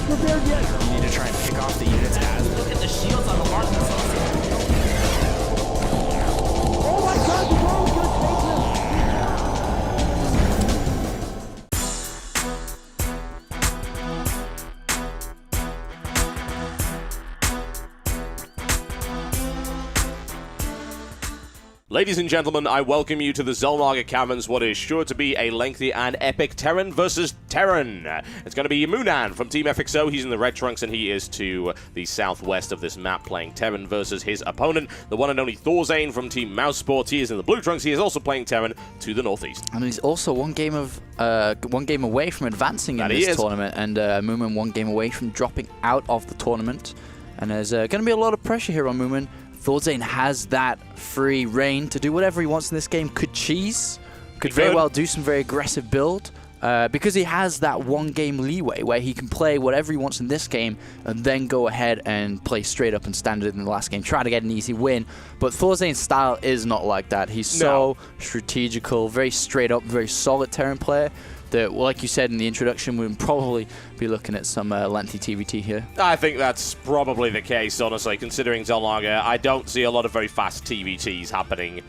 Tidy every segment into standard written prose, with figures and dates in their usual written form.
prepared yet. You need to try and pick off the units as... Look at the shields on the Martin. Oh my god, the drone's gonna take him! Ladies and gentlemen, I welcome you to the Xelnaga Caverns, what is sure to be a lengthy and epic Terran versus Terran. It's going to be mOoNan from Team FXO. He's in the red trunks, and he is to the southwest of this map playing Terran versus his opponent, the one and only ThorZaIN from Team mousesports. He is in the blue trunks. He is also playing Terran to the northeast. And he's also one game away from advancing in this tournament, and mOoNan 1 game away from dropping out of the tournament. And there's going to be a lot of pressure here on mOoNan. ThorZaIN has that free reign to do whatever he wants in this game. Could cheese, could very well do some very aggressive build, because he has that 1 game leeway where he can play whatever he wants in this game and then go ahead and play straight up and standard in the last game, try to get an easy win. But ThorZaIN's style is not like that. He's so strategical, very straight up, very solid Terran player. That, like you said in the introduction, we'll probably be looking at some lengthy TVT here. I think that's probably the case, honestly, considering Xelnaga. I don't see a lot of very fast TVTs happening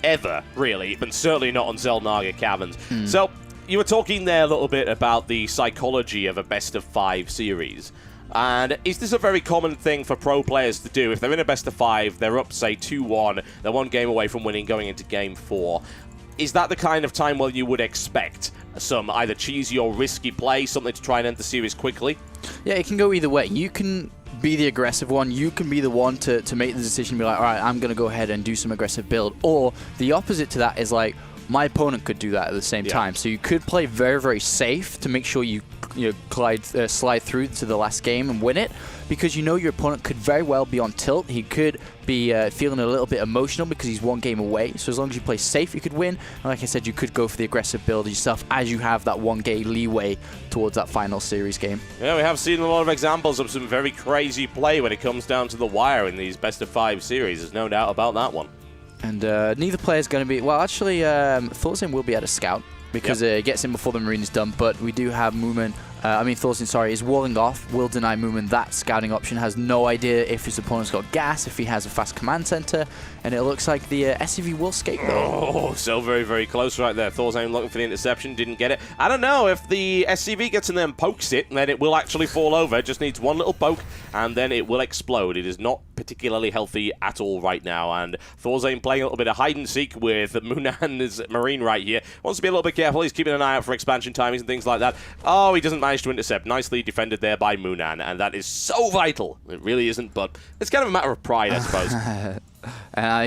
ever, really, but certainly not on Xelnaga Caverns. So, you were talking there a little bit about the psychology of a best-of-5 series. And is this a very common thing for pro players to do? If they're in a best-of-5, they're up, say, 2-1, they're 1 game away from winning going into Game 4. Is that the kind of time where you would expect some either cheesy or risky play, something to try and end the series quickly? Yeah, it can go either way. You can be the aggressive one. You can be the one to make the decision and be like, all right, I'm going to go ahead and do some aggressive build. Or the opposite to that is like, my opponent could do that at the same time. So you could play very, very safe to make sure you slide through to the last game and win it, because you know your opponent could very well be on tilt. He could be feeling a little bit emotional because he's 1 game away. So as long as you play safe, you could win. And like I said, you could go for the aggressive build yourself as you have that 1 game leeway towards that final series game. Yeah, we have seen a lot of examples of some very crazy play when it comes down to the wire in these best-of-5 series. There's no doubt about that one. And neither player is going to be... Well, actually, ThorZaIN will be at a scout because it gets in before the Marine is done. But we do have ThorZaIN, sorry, is walling off. Will deny mOoNan that scouting option. Has no idea if his opponent's got gas, if he has a fast command center. And it looks like the SCV will escape, though. Oh, so very, very close right there. ThorZaIN looking for the interception, didn't get it. I don't know, if the SCV gets in there and pokes it, then it will actually fall over. It just needs 1 little poke, and then it will explode. It is not particularly healthy at all right now, and ThorZaIN playing a little bit of hide-and-seek with mOoNan's Marine right here. Wants to be a little bit careful. He's keeping an eye out for expansion timings and things like that. Oh, he doesn't manage to intercept. Nicely defended there by mOoNan, and that is so vital. It really isn't, but it's kind of a matter of pride, I suppose.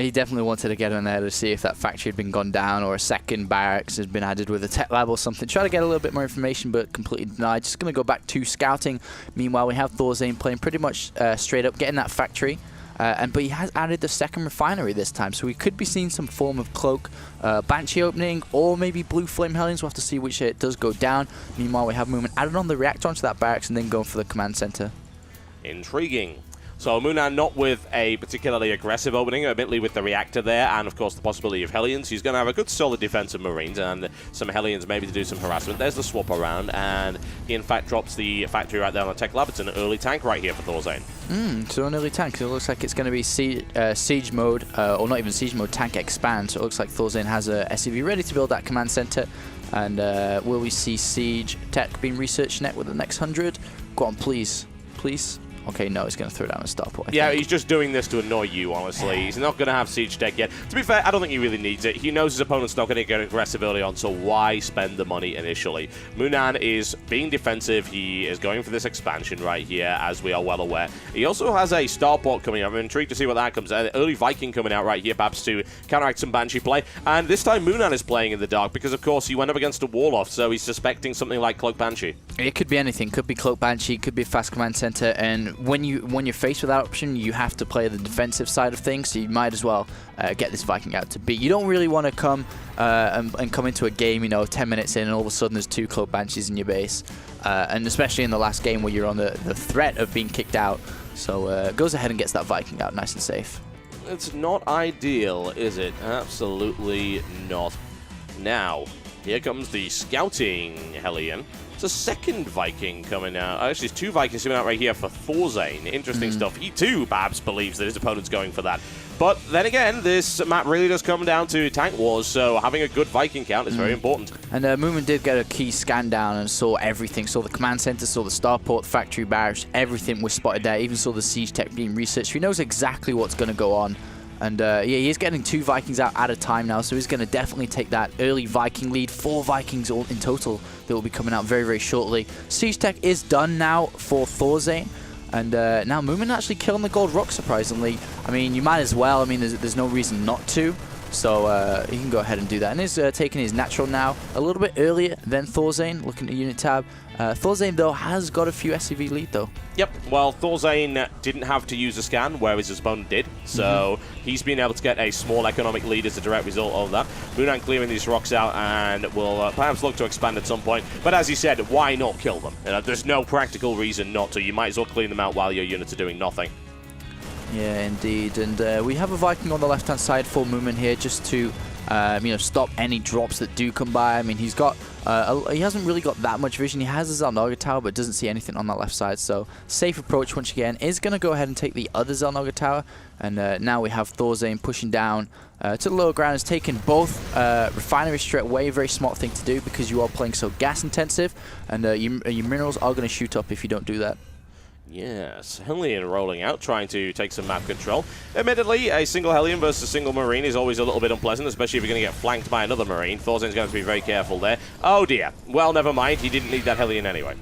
He definitely wanted to get in there to see if that factory had been gone down or a second barracks has been added with a tech lab or something. Try to get a little bit more information, but completely denied. Just going to go back to scouting. Meanwhile, we have ThorZaIN playing pretty much straight up, getting that factory. But he has added the second refinery this time, so we could be seeing some form of cloak Banshee opening, or maybe blue flame Hellions. We'll have to see which it does go down. Meanwhile, we have movement added on the reactor onto that barracks and then going for the command center. Intriguing. So mOoNan not with a particularly aggressive opening, admittedly with the reactor there, and of course the possibility of Hellions. He's going to have a good solid defense of Marines and some Hellions maybe to do some harassment. There's the swap around, and he in fact drops the factory right there on the tech lab. It's an early tank right here for ThorZaIN. So an early tank. So it looks like it's going to be siege mode, or not even siege mode, tank expand. So it looks like ThorZaIN has a SCV ready to build that command center. And will we see siege tech being researched net with the next 100? Go on, please. Please. Okay, no, he's going to throw down a starport. Yeah, he's just doing this to annoy you, honestly. He's not going to have siege tech yet. To be fair, I don't think he really needs it. He knows his opponent's not going to get aggressive early on, so why spend the money initially? mOoNan is being defensive. He is going for this expansion right here, as we are well aware. He also has a starport coming up. I'm intrigued to see what that comes out. Early Viking coming out right here, perhaps to counteract some Banshee play. And this time, mOoNan is playing in the dark because, of course, he went up against a Warlock, so he's suspecting something like Cloak Banshee. It could be anything. Could be Cloak Banshee, could be Fast Command Center, and when you're faced with that option, you have to play the defensive side of things, so you might as well get this Viking out to beat. You don't really want to come and come into a game, 10 minutes in, and all of a sudden there's 2 Cloak Banshees in your base, and especially in the last game where you're on the threat of being kicked out. So goes ahead and gets that Viking out nice and safe. It's not ideal, is it? Absolutely not. Now, here comes the scouting Hellion. It's a second Viking coming out. Actually, there's 2 Vikings coming out right here for ThorZaIN. Interesting stuff. He too, perhaps, believes that his opponent's going for that. But then again, this map really does come down to tank wars, so having a good Viking count is very important. And mOoNan did get a key scan down and saw everything. Saw the command center, saw the starport, factory barracks, everything was spotted there. Even saw the siege tech being researched. He knows exactly what's going to go on. And yeah, he is getting 2 Vikings out at a time now, so he's going to definitely take that early Viking lead. 4 Vikings all in total that will be coming out very, very shortly. Siege tech is done now for ThorZaIN. And now mOoNan actually killing the gold rock, surprisingly. I mean, you might as well. I mean, there's no reason not to. So he can go ahead and do that. And he's taking his natural now a little bit earlier than ThorZaIN, looking at unit tab. ThorZaIN, though, has got a few SCV lead, though. Yep, well, ThorZaIN didn't have to use a scan, whereas his opponent did. So he's been able to get a small economic lead as a direct result of that. mOoNan clearing these rocks out and will perhaps look to expand at some point. But as he said, why not kill them? There's no practical reason not to. You might as well clean them out while your units are doing nothing. Yeah, indeed. And we have a Viking on the left-hand side for mOoNan here just to, you know, stop any drops that do come by. I mean, he's got, he hasn't really got that much vision. He has a Xel'Naga tower, but doesn't see anything on that left side. So, safe approach once again is going to go ahead and take the other Xel'Naga tower. And now we have ThorZaIN pushing down to the lower ground. Has taken both refineries straight away. Very smart thing to do because you are playing so gas intensive, and your minerals are going to shoot up if you don't do that. Yes, Hellion rolling out, trying to take some map control. Admittedly, a single Hellion versus a single Marine is always a little bit unpleasant, especially if you're going to get flanked by another Marine. ThorZaIN's going to have to be very careful there. Oh dear. Well, never mind. He didn't need that Hellion anyway.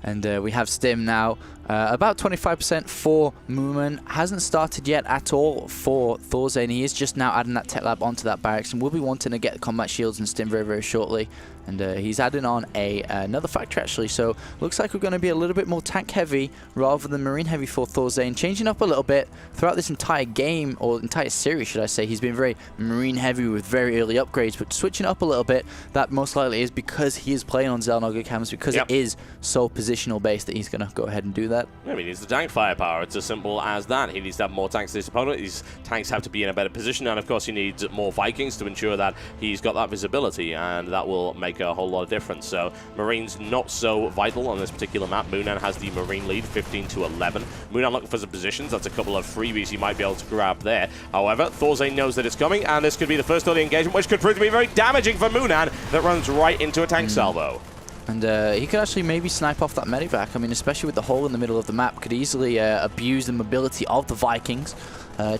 And we have Stim now. About 25% for mOoNan. Hasn't started yet at all for ThorZaIN. He is just now adding that tech lab onto that barracks and will be wanting to get combat shields and Stim very, very shortly. And he's adding on another factory actually. So looks like we're going to be a little bit more tank heavy rather than marine heavy for ThorZaIN. Changing up a little bit throughout this entire game, or entire series should I say. He's been very marine heavy with very early upgrades, but switching up a little bit, that most likely is because he is playing on Xel'Naga cams, because it is so positional based that he's going to go ahead and do that. I mean, he needs the tank firepower. It's as simple as that. He needs to have more tanks than his opponent. These tanks have to be in a better position, and of course he needs more Vikings to ensure that he's got that visibility, and that will make a whole lot of difference. So Marines not so vital on this particular map. mOoNan has the Marine lead, 15 to 11. mOoNan looking for some positions. That's a couple of freebies he might be able to grab there. However, ThorZaIN knows that it's coming, and this could be the first early engagement, which could prove to be very damaging for mOoNan, that runs right into a tank salvo. And he could actually maybe snipe off that medevac. I mean, especially with the hole in the middle of the map, could easily abuse the mobility of the Vikings.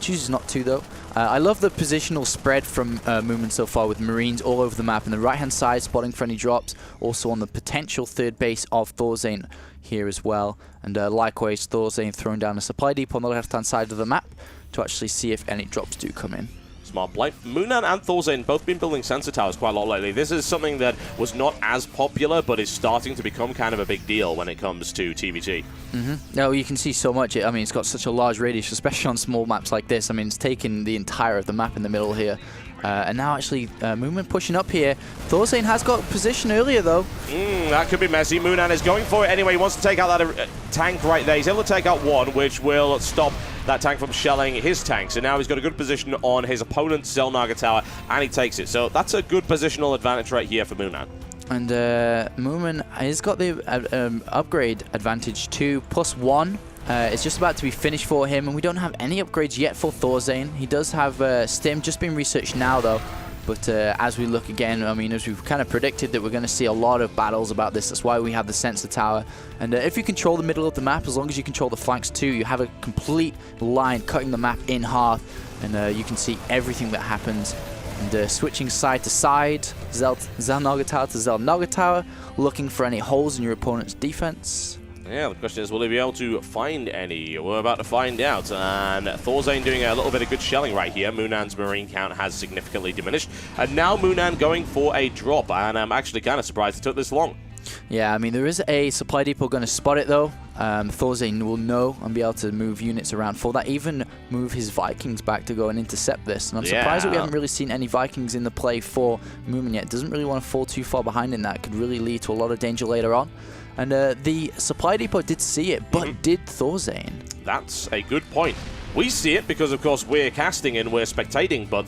Chooses not to, though. I love the positional spread from mOoNan so far, with Marines all over the map. And the right-hand side, spotting for any drops. Also on the potential third base of ThorZaIN here as well. And likewise, ThorZaIN throwing down a supply depot on the left-hand side of the map to actually see if any drops do come in. Smart play. mOoNan and ThorZaIN both been building sensor towers quite a lot lately. This is something that was not as popular, but is starting to become kind of a big deal when it comes to TVT. No, you can see so much. I mean, it's got such a large radius, especially on small maps like this. I mean, it's taken the entire of the map in the middle here. And now actually mOoNan pushing up here. ThorZaIN has got position earlier though. That could be messy. mOoNan is going for it anyway. He wants to take out that tank right there. He's able to take out one, which will stop that tank from shelling his tank. So now he's got a good position on his opponent's Xel'Naga tower, and he takes it. So that's a good positional advantage right here for mOoNan. And mOoNan has got the upgrade advantage to +1. It's just about to be finished for him, and we don't have any upgrades yet for ThorZaIN. He does have Stim just being researched now, though. But as we look again, I mean, as we've kind of predicted that we're going to see a lot of battles about this. That's why we have the sensor tower. And if you control the middle of the map, as long as you control the flanks too, you have a complete line cutting the map in half. And you can see everything that happens. And switching side to side, Xel'Naga tower to Xel'Naga tower, looking for any holes in your opponent's defense. Yeah, the question is, will he be able to find any? We're about to find out. And ThorZaIN doing a little bit of good shelling right here. mOoNan's Marine count has significantly diminished. And now mOoNan going for a drop. And I'm actually kind of surprised it took this long. Yeah, I mean, there is a supply depot going to spot it, though. ThorZaIN will know and be able to move units around for that. Even move his Vikings back to go and intercept this. And I'm surprised that we haven't really seen any Vikings in the play for mOoNan yet. Doesn't really want to fall too far behind in that. Could really lead to a lot of danger later on. And the supply depot did see it, but did ThorZaIN? That's a good point. We see it because, of course, we're casting and we're spectating, but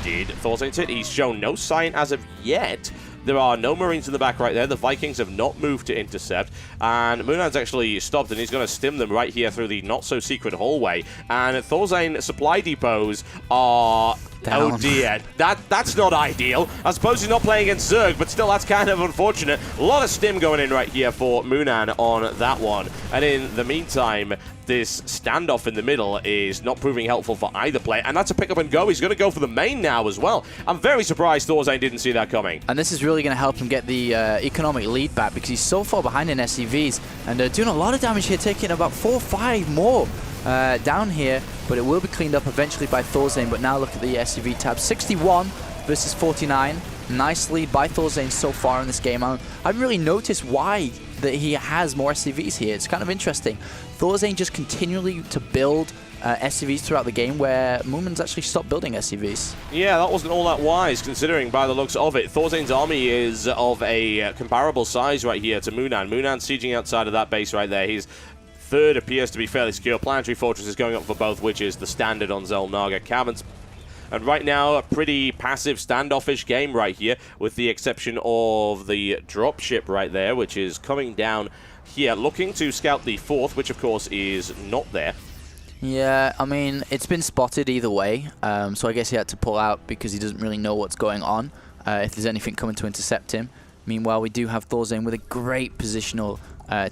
did ThorZaIn see it? He's shown no sign as of yet, There are no Marines in the back right there. The Vikings have not moved to intercept, and mOoNan's actually stopped, and he's going to stim them right here through the not-so-secret hallway. And ThorZaIN supply depots are... Down. Oh dear, that's not ideal. I suppose he's not playing against Zerg, but still that's kind of unfortunate. A lot of stim going in right here for mOoNan on that one. And in the meantime, this standoff in the middle is not proving helpful for either player. And that's a pick up and go. He's going to go for the main now as well. I'm very surprised ThorZaIN didn't see that coming. And this is really going to help him get the economic lead back because he's so far behind in SCVs and doing a lot of damage here, taking about 4 or 5 more down here, but it will be cleaned up eventually by ThorZaIN. But now look at the SCV tab, 61 versus 49. Nice lead by ThorZaIN so far in this game. I haven't really noticed why that he has more SCVs here. It's kind of interesting. ThorZaIN just continually to build SCVs throughout the game, where mOoNan's actually stopped building SCVs. Yeah, that wasn't all that wise, considering by the looks of it. ThorZaIN's army is of a comparable size right here to mOoNan. mOoNan's sieging outside of that base right there. He's third appears to be fairly secure. Planetary Fortress is going up for both, which is the standard on Xel'Naga Caverns. And right now, a pretty passive standoffish game right here, with the exception of the dropship right there, which is coming down here, looking to scout the 4th, which of course is not there. Yeah, I mean, it's been spotted either way, so I guess he had to pull out because he doesn't really know what's going on, if there's anything coming to intercept him. Meanwhile, we do have ThorZaIN with a great positional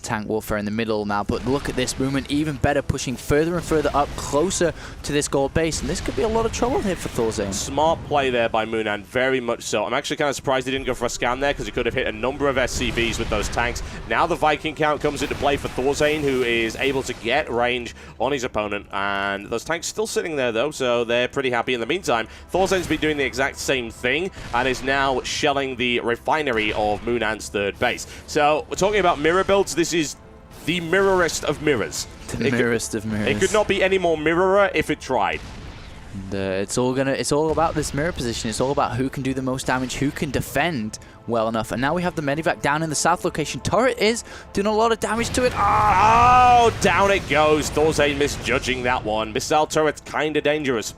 tank warfare in the middle now, but look at this movement, even better, pushing further and further up, closer to this gold base, and this could be a lot of trouble here for ThorZaIN. Smart play there by mOoNan, very much so. I'm actually kind of surprised he didn't go for a scan there, because he could have hit a number of SCVs with those tanks. Now the Viking count comes into play for ThorZaIN, who is able to get range on his opponent, and those tanks still sitting there though, so they're pretty happy. In the meantime, ThorZaIN's been doing the exact same thing, and is now shelling the refinery of mOoNan's 3rd base. So we're talking about mirror builds. This is the mirrorest of mirrors. The mirrorest of mirrors. It could not be any more mirrorer if it tried. And, it's all about this mirror position. It's all about who can do the most damage, who can defend well enough. And now we have the Medivac down in the south location. Turret is doing a lot of damage to it. Oh, down it goes. ThorZaIN misjudging that one. Missile turret's kind of dangerous.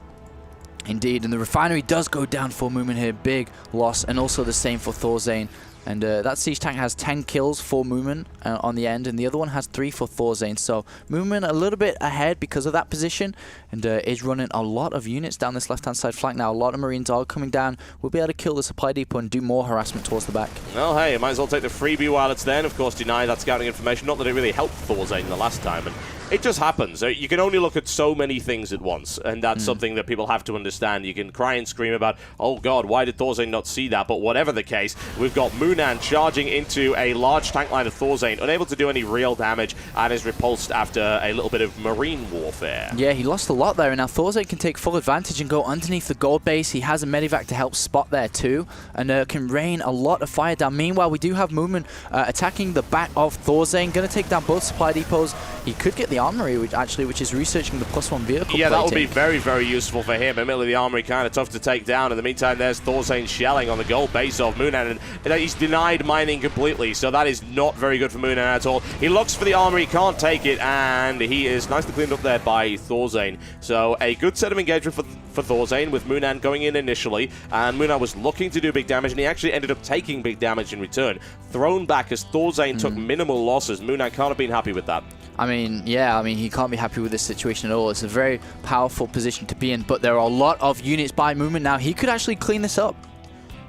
Indeed, and the refinery does go down for mOoNan here. Big loss, and also the same for ThorZaIN. And that siege tank has 10 kills for mOoNan on the end, and the other one has 3 for ThorZaIN. So mOoNan a little bit ahead because of that position, and is running a lot of units down this left-hand side flank now. A lot of Marines are coming down. We'll be able to kill the supply depot and do more harassment towards the back. Well, hey, might as well take the freebie while it's there, and of course deny that scouting information. Not that it really helped ThorZaIN the last time, and it just happens. You can only look at so many things at once, and that's something that people have to understand. You can cry and scream about, oh god, why did ThorZaIN not see that? But whatever the case, we've got mOoNan charging into a large tank line of ThorZaIN, unable to do any real damage, and is repulsed after a little bit of marine warfare. Yeah, he lost a lot there, and now ThorZaIN can take full advantage and go underneath the gold base. He has a Medivac to help spot there too, and can rain a lot of fire down. Meanwhile, we do have mOoNan attacking the back of ThorZaIN, going to take down both supply depots. He could get the armory, which is researching the +1 vehicle. Yeah, that would be very, very useful for him. Admittedly, the armory kind of tough to take down. In the meantime, there's ThorZaIN shelling on the gold base of mOoNan, and he's denied mining completely, so that is not very good for mOoNan at all. He looks for the armory, can't take it, and he is nicely cleaned up there by ThorZaIN. So a good set of engagement for ThorZaIN, with mOoNan going in initially, and mOoNan was looking to do big damage, and he actually ended up taking big damage in return. Thrown back as ThorZaIN took minimal losses. mOoNan can't have been happy with that. I mean, yeah, he can't be happy with this situation at all. It's a very powerful position to be in, but there are a lot of units by mOoNan now. He could actually clean this up.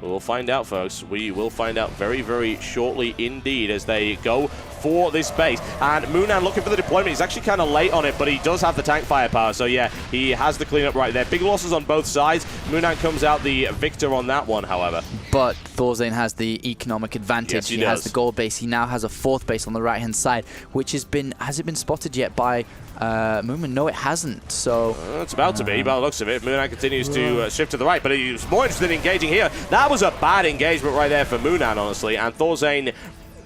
We'll find out, folks. We will find out very, very shortly indeed as they go for this base. And mOoNan looking for the deployment. He's actually kind of late on it, but he does have the tank firepower. So, yeah, he has the cleanup right there. Big losses on both sides. mOoNan comes out the victor on that one, however. But ThorZaIN has the economic advantage. Yes, he has the gold base. He now has a 4th base on the right-hand side, which has it been spotted yet by mOoNan? No, it hasn't. So it's about to be, by the looks of it. mOoNan continues to shift to the right, but he's more interested in engaging here. That was a bad engagement right there for mOoNan, honestly, and ThorZaIN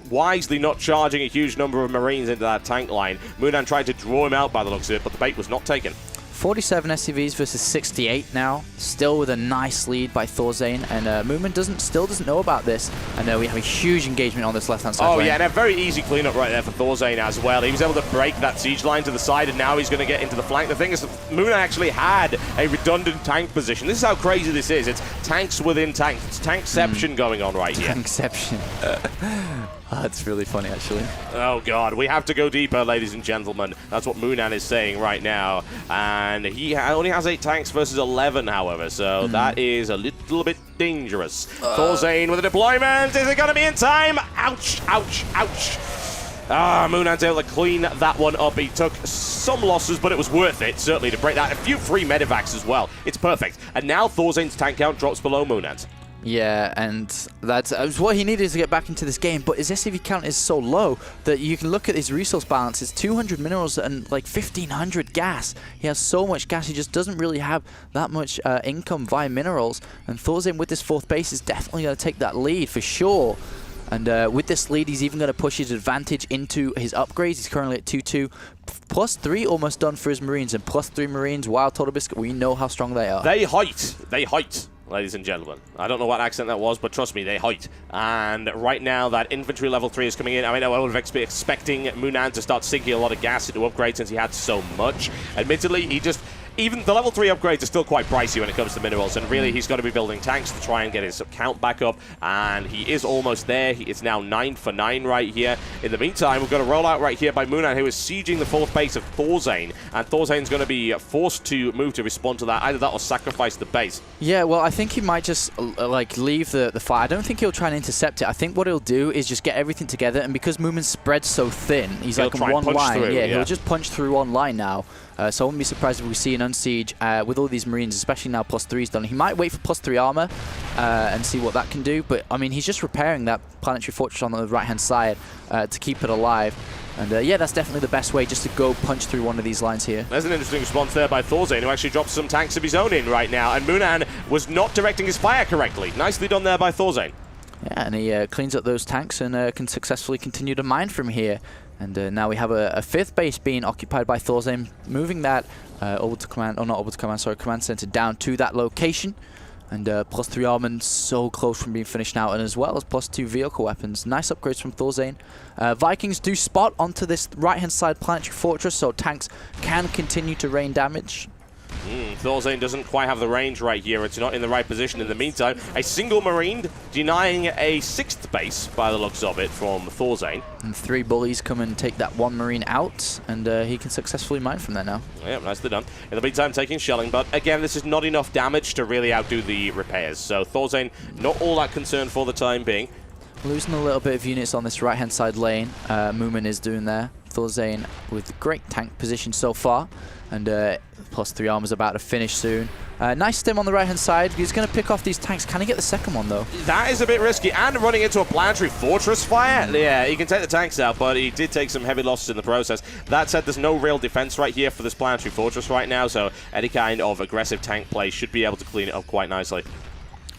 wisely not charging a huge number of Marines into that tank line. mOoNan tried to draw him out by the looks of it, but the bait was not taken. 47 SCVs versus 68 now, still with a nice lead by ThorZaIN, and mOoNan still doesn't know about this, and we have a huge engagement on this left-hand side. Oh yeah, and a very easy cleanup right there for ThorZaIN as well. He was able to break that siege line to the side, and now he's going to get into the flank. The thing is, mOoNan actually had a redundant tank position. This is how crazy this is. It's tanks within tanks. It's tankception going on right here. Tankception. That's really funny, actually. Oh god, we have to go deeper, ladies and gentlemen. That's what mOoNan is saying right now. And he only has 8 tanks versus 11, however, so that is a little bit dangerous. ThorZaIN with a deployment. Is it going to be in time? Ouch, ouch, ouch. mOoNan's able to clean that one up. He took some losses, but it was worth it, certainly, to break that. A few free medevacs as well. It's perfect. And now ThorZaIN's tank count drops below mOoNan's. Yeah, and that's what he needed to get back into this game, but his SCV count is so low that you can look at his resource balance. It's 200 minerals and like 1,500 gas. He has so much gas, he just doesn't really have that much income via minerals, and ThorZaIN with this 4th base is definitely going to take that lead for sure. And with this lead, he's even going to push his advantage into his upgrades. He's currently at 2-2. +3 almost done for his Marines, and +3 Marines, wow, Total Biscuit, we know how strong they are. They height. They height. Ladies and gentlemen, I don't know what accent that was, but trust me, they height. And right now, that infantry level 3 is coming in. I mean, I would have been expecting mOoNan to start sinking a lot of gas into upgrades since he had so much. Admittedly, even the level 3 upgrades are still quite pricey when it comes to minerals, and really he's got to be building tanks to try and get his count back up, and he is almost there. He is now 9 for 9 right here. In the meantime, we've got a rollout right here by mOoNan, who is sieging the 4th base of ThorZaIN, and ThorZaIN's going to be forced to move to respond to that. Either that or sacrifice the base. Yeah, well, I think he might just like leave the fight. I don't think he'll try and intercept it. I think what he'll do is just get everything together, and because mOoNan spread so thin, he's like on one line. Through, yeah, he'll just punch through one line now. So I wouldn't be surprised if we see an unsiege with all these Marines, especially now +3's done. He might wait for +3 armor and see what that can do, but I mean, he's just repairing that planetary fortress on the right-hand side to keep it alive. And yeah, that's definitely the best way, just to go punch through one of these lines here. There's an interesting response there by ThorZaIN, who actually drops some tanks of his own in right now, and mOoNan was not directing his fire correctly. Nicely done there by ThorZaIN. Yeah, and he cleans up those tanks and can successfully continue to mine from here. And now we have a 5th base being occupied by ThorZaIN, moving that over to command, or not over to command, sorry, command center down to that location. And +3 armor, so close from being finished now, and as well as +2 vehicle weapons. Nice upgrades from ThorZaIN. Vikings do spot onto this right-hand side planetary fortress, so tanks can continue to rain damage. ThorZaIN doesn't quite have the range right here. It's not in the right position. In the meantime, a single Marine denying a 6th base, by the looks of it, from ThorZaIN. And 3 bullies come and take that 1 Marine out, and he can successfully mine from there now. Yeah, nicely done. In the meantime, taking shelling, but again, this is not enough damage to really outdo the repairs. So ThorZaIN not all that concerned for the time being. Losing a little bit of units on this right-hand side lane, mOoNan is doing there. ThorZaIN with great tank position so far, and +3 armor's about to finish soon. Nice stim on the right-hand side. He's going to pick off these tanks. Can he get the second one, though? That is a bit risky, and running into a planetary fortress fire. Yeah, he can take the tanks out, but he did take some heavy losses in the process. That said, there's no real defense right here for this planetary fortress right now, so any kind of aggressive tank play should be able to clean it up quite nicely.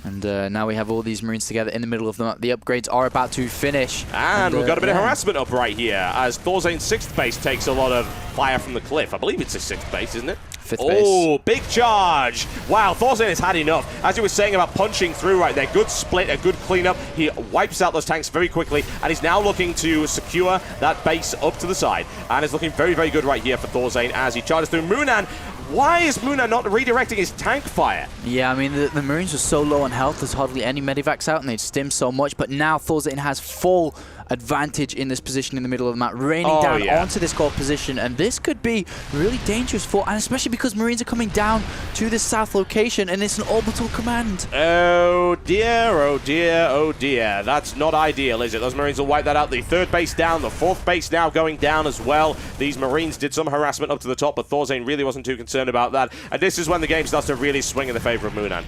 And now we have all these Marines together in the middle of the map. The upgrades are about to finish. And we've got a bit of harassment up right here as ThorZaIN's 6th base takes a lot of fire from the cliff. I believe it's his 6th base, isn't it? 5th base. Oh, big charge. Wow, ThorZaIN has had enough. As he was saying about punching through right there, good split, a good cleanup. He wipes out those tanks very quickly, and he's now looking to secure that base up to the side. And it's looking very, very good right here for ThorZaIN as he charges through. mOoNan, why is mOoNan not redirecting his tank fire? Yeah, I mean, the Marines were so low on health, there's hardly any medivacs out, and they'd stim so much, but now ThorZaIN has full advantage in this position in the middle of the map, raining down onto this core position, and this could be really dangerous for, and especially because Marines are coming down to this south location, and it's an orbital command. Oh dear, oh dear, oh dear. That's not ideal, is it? Those Marines will wipe that out. The 3rd base down, the 4th base now going down as well. These Marines did some harassment up to the top, but ThorZaIN really wasn't too concerned about that, and this is when the game starts to really swing in the favor of mOoNan.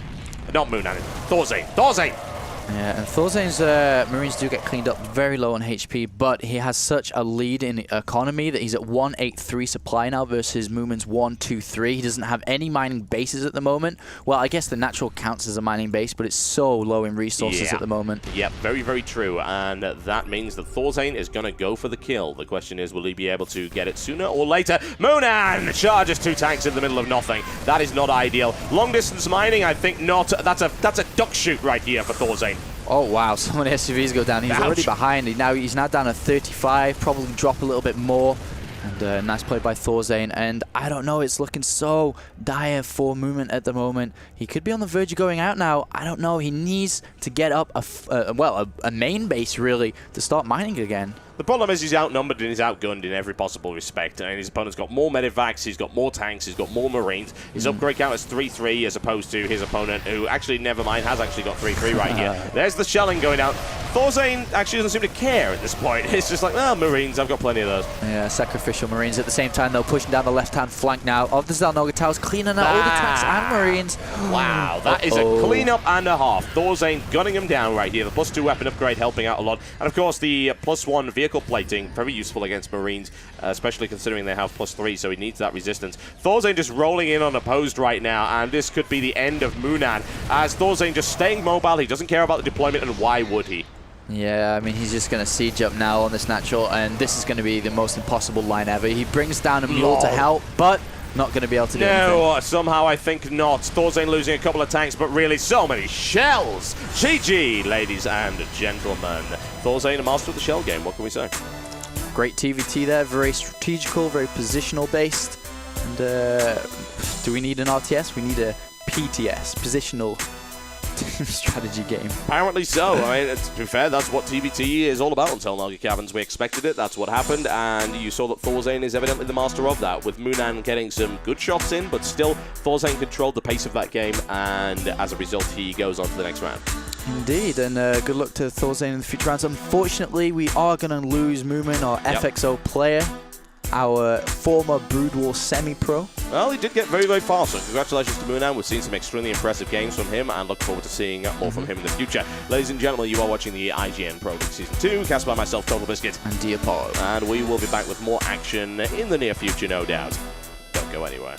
Not mOoNan, ThorZaIN. ThorZaIN! Yeah, and ThorZaIN's Marines do get cleaned up very low on HP, but he has such a lead in economy that he's at 183 supply now versus mOoNan's 123. He doesn't have any mining bases at the moment. Well, I guess the natural counts as a mining base, but it's so low in resources at the moment. Yep, very, very true. And that means that ThorZaIN is going to go for the kill. The question is, will he be able to get it sooner or later? mOoNan charges 2 tanks in the middle of nothing. That is not ideal. Long distance mining, I think not. That's a duck shoot right here for ThorZaIN. Oh wow, so many SUVs go down. He's already behind. He's now down at 35, probably drop a little bit more. And nice play by ThorZaIN. And I don't know, it's looking so dire for mOoNan at the moment. He could be on the verge of going out now. I don't know. He needs to get up a main base, really, to start mining again. The problem is he's outnumbered and he's outgunned in every possible respect. And his opponent's got more medivacs, he's got more tanks, he's got more Marines. His upgrade count is 3-3 as opposed to his opponent, who actually, never mind, has actually got 3-3 right here. There's the shelling going out. ThorZaIN actually doesn't seem to care at this point. It's just like, oh, Marines, I've got plenty of those. Yeah, sacrificial Marines at the same time, though, pushing down the left-hand flank now of the Xel'Naga Towers, cleaning out all the tanks and Marines. Wow, that is a cleanup and a half. ThorZaIN gunning him down right here. The +2 weapon upgrade helping out a lot. And of course, the +1 vehicle plating, very useful against Marines, especially considering they have +3, so he needs that resistance. ThorZaIN just rolling in unopposed right now, and this could be the end of mOoNan, as ThorZaIN just staying mobile. He doesn't care about the deployment, and why would he? Yeah, I mean, he's just going to siege up now on this natural, and this is going to be the most impossible line ever. He brings down a mule to help, but not going to be able to do anything. No, somehow I think not. ThorZaIN losing a couple of tanks, but really so many shells. GG, ladies and gentlemen. ThorZaIN, a master of the shell game. What can we say? Great TVT there, very strategical, very positional based. And do we need an RTS? We need a PTS, positional strategy game. Apparently so. I mean, to be fair, that's what TVT is all about on Xel'Naga Caverns. We expected it, that's what happened, and you saw that ThorZaIN is evidently the master of that, with mOoNan getting some good shots in, but still, ThorZaIN controlled the pace of that game, and as a result, he goes on to the next round. Indeed, and good luck to ThorZaIN in the future rounds. Unfortunately, we are going to lose mOoNan, our FXO player, our former Brood War semi-pro. Well, he did get very, very far, so congratulations to mOoNan. We've seen some extremely impressive games from him, and look forward to seeing more from him in the future. Ladies and gentlemen, you are watching the IGN Pro League Season 2, cast by myself, Total Biscuit. And Diapollo. And we will be back with more action in the near future, no doubt. Don't go anywhere.